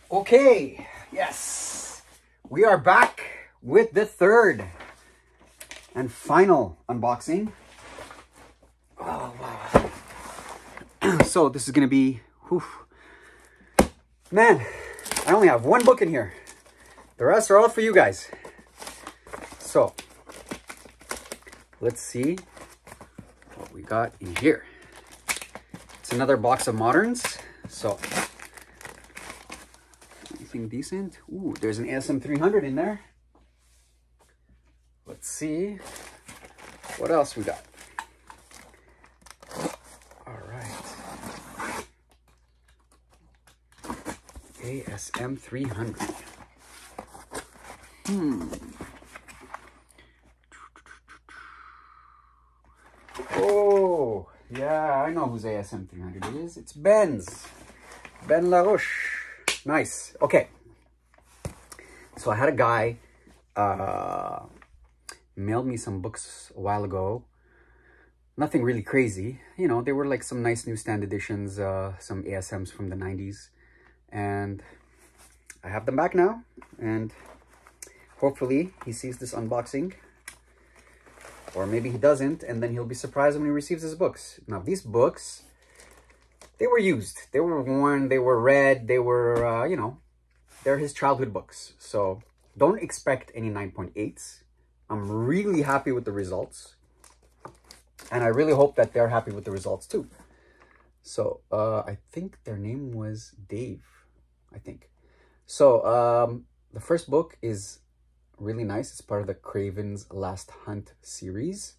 Okay, yes, we are back with the third and final unboxing. Oh, wow. So this is gonna be, whew. Man, I only have one book in here. The rest are all for you guys. So let's see what we got in here. It's another box of moderns. So anything decent? Ooh, there's an ASM 300 in there. Let's see what else we got. All right. ASM 300. Oh, yeah, I know whose ASM 300 it is. It's Ben's. Ben LaRoche. Nice. Okay. So I had a guy mailed me some books a while ago. Nothing really crazy. You know, they were like some nice newsstand editions, some ASMs from the 90s. And I have them back now. And hopefully he sees this unboxing. Or maybe he doesn't, and then he'll be surprised when he receives his books. Now, these books, they were used. They were worn, they were read, they were, you know, they're his childhood books. So don't expect any 9.8s. I'm really happy with the results. And I really hope that they're happy with the results too. So I think their name was Dave, I think. So the first book is really nice. It's part of the Craven's Last Hunt series.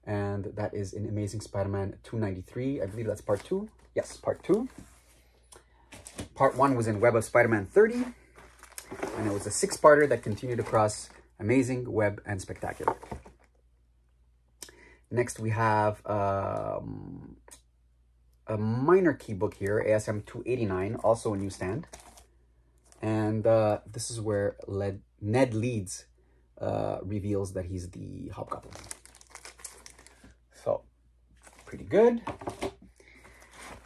And that is in Amazing Spider-Man 293. I believe that's part 2. Yes, part 2. Part 1 was in Web of Spider-Man 30. And it was a 6-parter that continued across Amazing, Web, and Spectacular. Next, we have a minor key book here, ASM 289, also a newsstand. And this is where Ned Leeds reveals that he's the Hobgoblin. So, pretty good.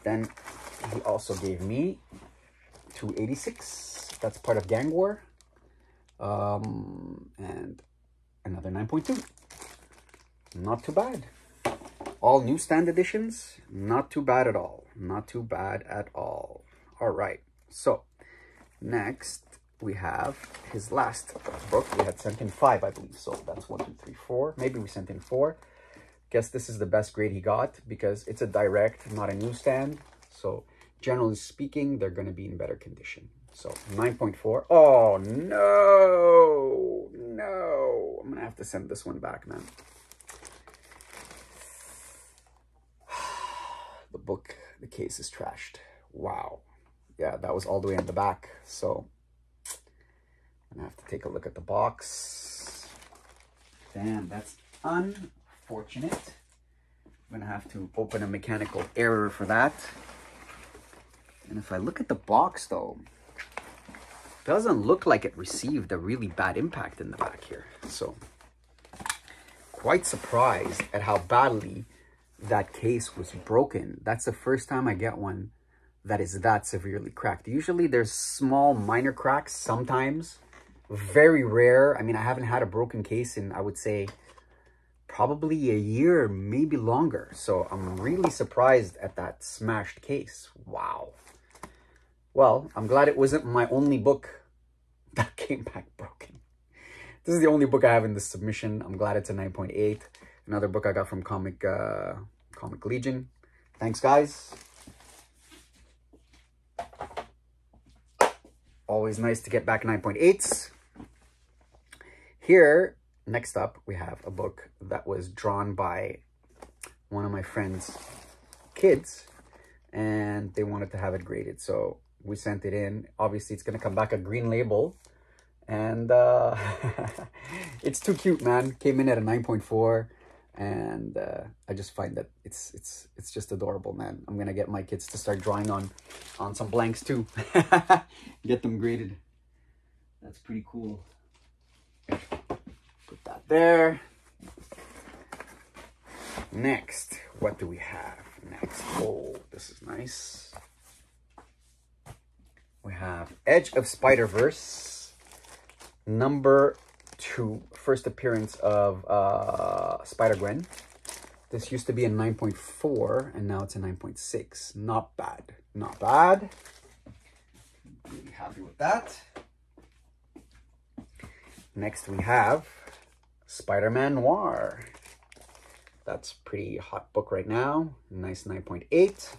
Then he also gave me 286. That's part of Gang War. And another 9.2. Not too bad. All newsstand editions. Not too bad at all. Not too bad at all. All right. So, next we have his last book. We had sent in 5, I believe. So that's 1, 2, 3, 4. Maybe we sent in 4. Guess this is the best grade he got because it's a direct, not a newsstand. So generally speaking, they're going to be in better condition. So 9.4. Oh, no. No. I'm going to have to send this one back, man. The book, the case is trashed. Wow. Yeah, that was all the way in the back. So I'm going to have to take a look at the box. Damn, that's unfortunate. I'm going to have to open a mechanical error for that. And if I look at the box, though, it doesn't look like it received a really bad impact in the back here. So quite surprised at how badly that case was broken. That's the first time I get one that is that severely cracked. Usually there's small minor cracks sometimes. Very rare. I mean, I haven't had a broken case in, I would say, probably a year, maybe longer. So I'm really surprised at that smashed case. Wow. Well, I'm glad it wasn't my only book that came back broken. This is the only book I have in this submission. I'm glad it's a 9.8. Another book I got from Comic Legion. Thanks, guys. Always nice to get back 9.8s. Here, next up, we have a book that was drawn by one of my friend's kids, and they wanted to have it graded. So we sent it in. Obviously, it's going to come back a green label. And it's too cute, man. Came in at a 9.4. And I just find that it's just adorable, man. I'm gonna get my kids to start drawing on some blanks too. Get them graded. That's pretty cool. Put that there. Next, what do we have next? Oh, this is nice. We have Edge of Spider-Verse, number 2, first appearance of Spider-Gwen. This used to be a 9.4, and now it's a 9.6. Not bad. Not bad. Really happy with that. Next, we have Spider-Man Noir. That's a pretty hot book right now. Nice 9.8.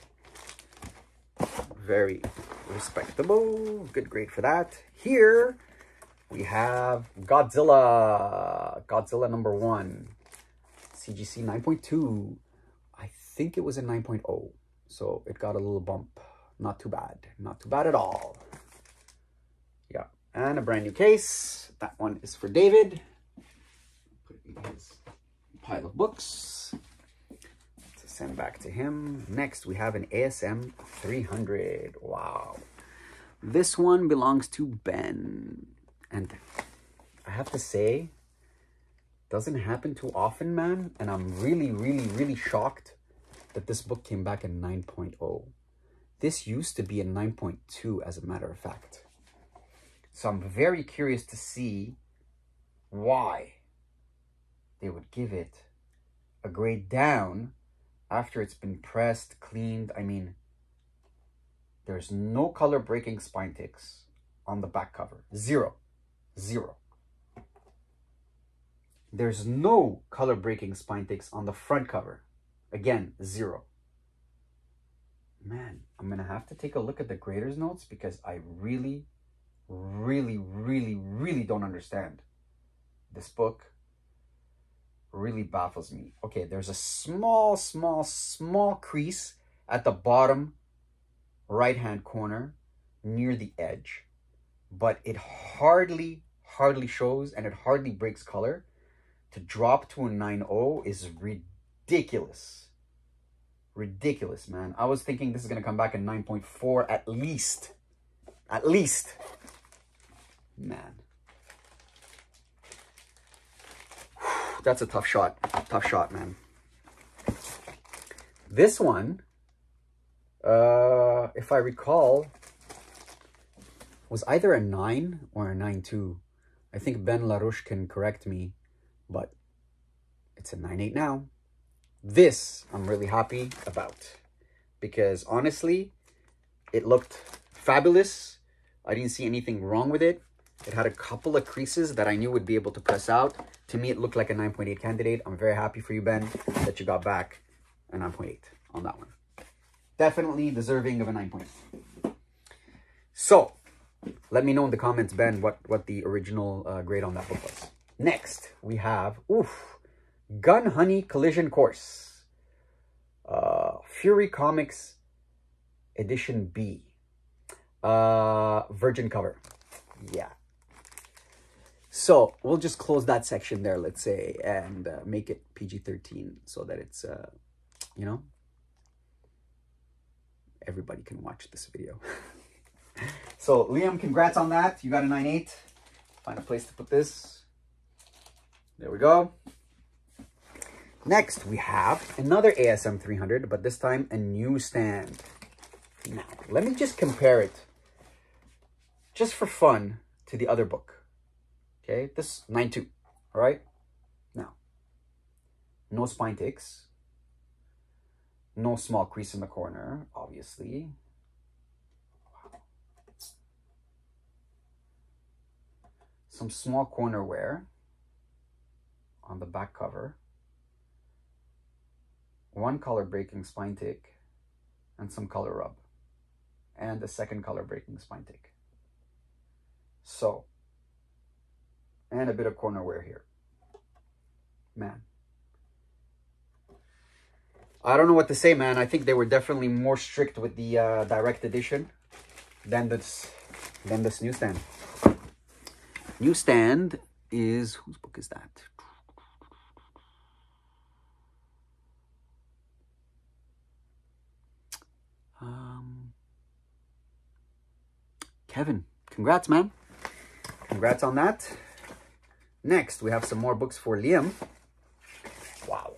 Very respectable. Good grade for that. Here, we have Godzilla. Godzilla number 1. CGC 9.2. I think it was a 9.0. So it got a little bump. Not too bad. Not too bad at all. Yeah. And a brand new case. That one is for David. Put it in his pile of books to send back to him. Next, we have an ASM 300. Wow. This one belongs to Ben. And I have to say, doesn't happen too often, man. And I'm really shocked that this book came back in 9.0. This used to be a 9.2, as a matter of fact. So I'm very curious to see why they would give it a grade down after it's been pressed, cleaned. I mean, there's no color breaking spine ticks on the back cover. Zero. There's no color breaking spine ticks on the front cover. Again, 0. Man, I'm going to have to take a look at the grader's notes because I really don't understand. This book really baffles me. Okay, there's a small crease at the bottom right-hand corner near the edge, but it hardly shows and it hardly breaks color. To drop to a 9.0 is ridiculous. Ridiculous, man. I was thinking this is going to come back in 9.4 at least. At least. Man. That's a tough shot. Tough shot, man. This one, if I recall, was either a 9 or a 9.2. I think Ben LaRouche can correct me, but it's a 9.8 now. This I'm really happy about because honestly, it looked fabulous. I didn't see anything wrong with it. It had a couple of creases that I knew would be able to press out. To me, it looked like a 9.8 candidate. I'm very happy for you, Ben, that you got back a 9.8 on that one. Definitely deserving of a 9.8. So, let me know in the comments, Ben, what the original grade on that book was. Next, we have, Gun Honey Collision Course. Fury Comics Edition B. Virgin cover. Yeah. So, we'll just close that section there, let's say, and make it PG-13 so that it's, you know, everybody can watch this video. So, Liam, congrats on that. You got a 9.8. Find a place to put this. There we go. Next, we have another ASM 300, but this time a newsstand. Now, let me just compare it, just for fun, to the other book. Okay, this 9.2, all right? Now, no spine ticks. No small crease in the corner, obviously. Wow. Some small corner wear on the back cover. One color breaking spine tick and some color rub. And a second color breaking spine tick. So, and a bit of corner wear here. Man. I don't know what to say, man. I think they were definitely more strict with the direct edition than this newsstand. Newsstand is, whose book is that? Kevin, congrats, man. Congrats on that. Next, we have some more books for Liam. Wow.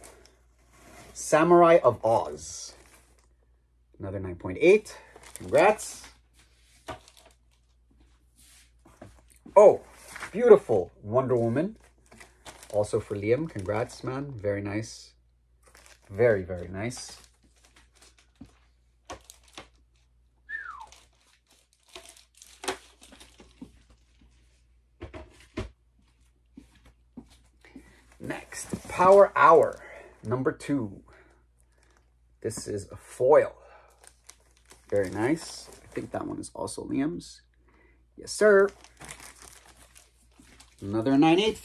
Samurai of Oz. Another 9.8. Congrats. Oh, beautiful Wonder Woman. Also for Liam. Congrats, man. Very nice. Very, very nice. Next, Power Hour, number 2. This is a foil. Very nice. I think that one is also Liam's. Yes, sir. Another 9/8.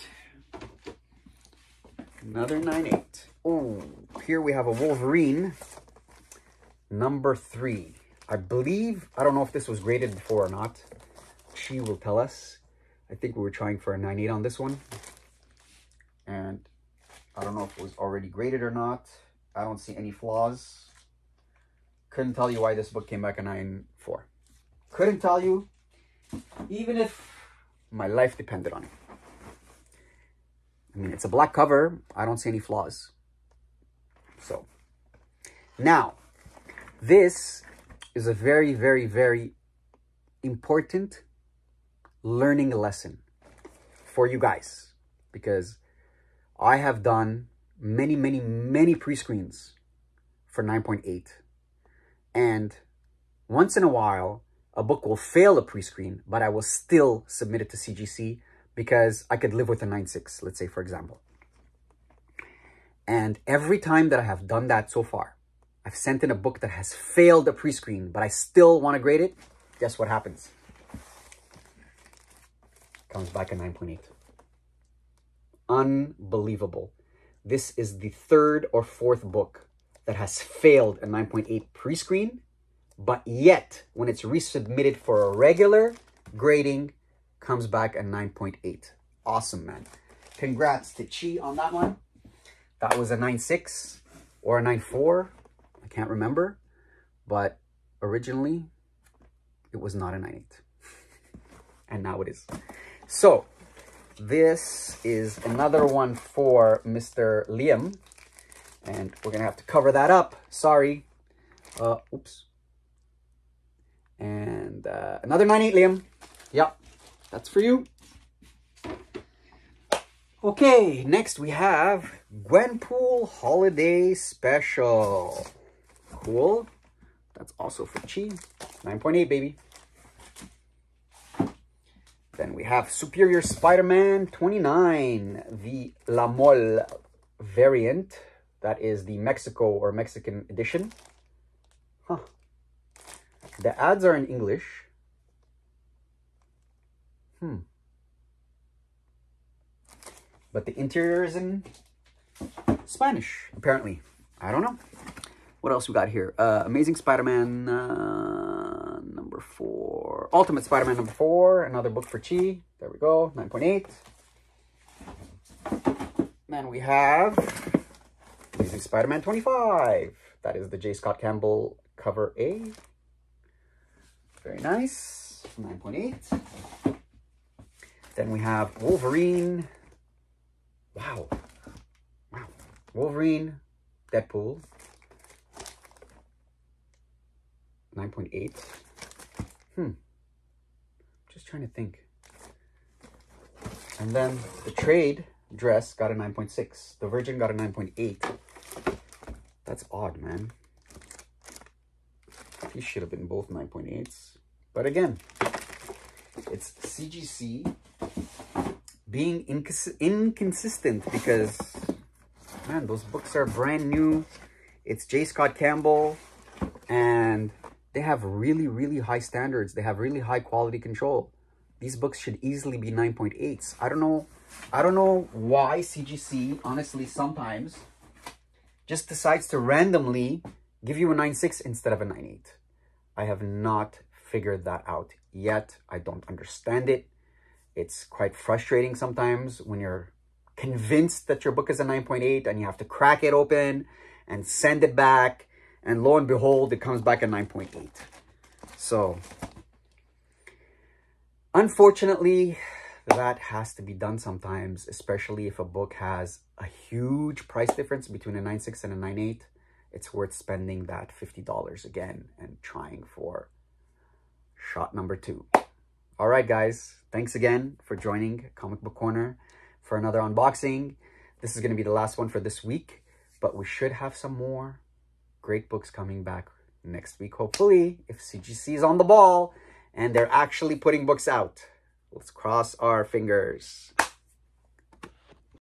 Another 9/8. Oh, here we have a Wolverine, number 3. I believe, I don't know if this was graded before or not. She will tell us. I think we were trying for a 9/8 on this one. And I don't know if it was already graded or not. I don't see any flaws. Couldn't tell you why this book came back a 9/4. Couldn't tell you, even if my life depended on it. I mean, it's a black cover. I don't see any flaws. So, now, this is a very, very, very important learning lesson for you guys. Because I have done many, many, many pre-screens for 9.8. And once in a while, a book will fail a pre-screen, but I will still submit it to CGC because I could live with a 9.6, let's say, for example. And every time that I have done that so far, I've sent in a book that has failed a pre-screen, but I still want to grade it. Guess what happens? Comes back a 9.8. Unbelievable. This is the 3rd or 4th book that has failed a 9.8 pre-screen, but yet when it's resubmitted for a regular grading, comes back a 9.8. Awesome, man. Congrats to Chi on that one. That was a 9.6 or a 9.4. I can't remember, but originally it was not a 9.8. And now it is. So, this is another one for Mr. Liam. And we're going to have to cover that up. Sorry. Oops. And another 9.8, Liam. Yep. That's for you. Okay. Next we have Gwenpool Holiday Special. Cool. That's also for Chi. 9.8, baby. Then we have Superior Spider-Man 29, the La Mole variant. That is the Mexico or Mexican edition. Huh. The ads are in English. But the interior is in Spanish, apparently. I don't know. What else we got here? Amazing Spider-Man number 4. Ultimate Spider-Man number 4. Another book for Chi. There we go. 9.8. Then we have Amazing Spider-Man 25. That is the J. Scott Campbell cover A. Very nice. 9.8. Then we have Wolverine. Wow. Wow. Wolverine, Deadpool. 9.8. Just trying to think. And then the trade dress got a 9.6. The Virgin got a 9.8. That's odd, man. These should have been both 9.8s. But again, it's CGC being inconsistent because, man, those books are brand new. It's J. Scott Campbell, and they have really, really high standards. They have really high quality control. These books should easily be 9.8s. I don't know why CGC, honestly, sometimes just decides to randomly give you a 9.6 instead of a 9.8. I have not figured that out yet. I don't understand it. It's quite frustrating sometimes when you're convinced that your book is a 9.8 and you have to crack it open and send it back. And lo and behold, it comes back at 9.8. So, unfortunately, that has to be done sometimes, especially if a book has a huge price difference between a 9.6 and a 9.8. It's worth spending that $50 again and trying for shot number 2. All right, guys. Thanks again for joining Comic Book Corner for another unboxing. This is going to be the last one for this week, but we should have some more great books coming back next week, hopefully, if CGC is on the ball and they're actually putting books out. Let's cross our fingers.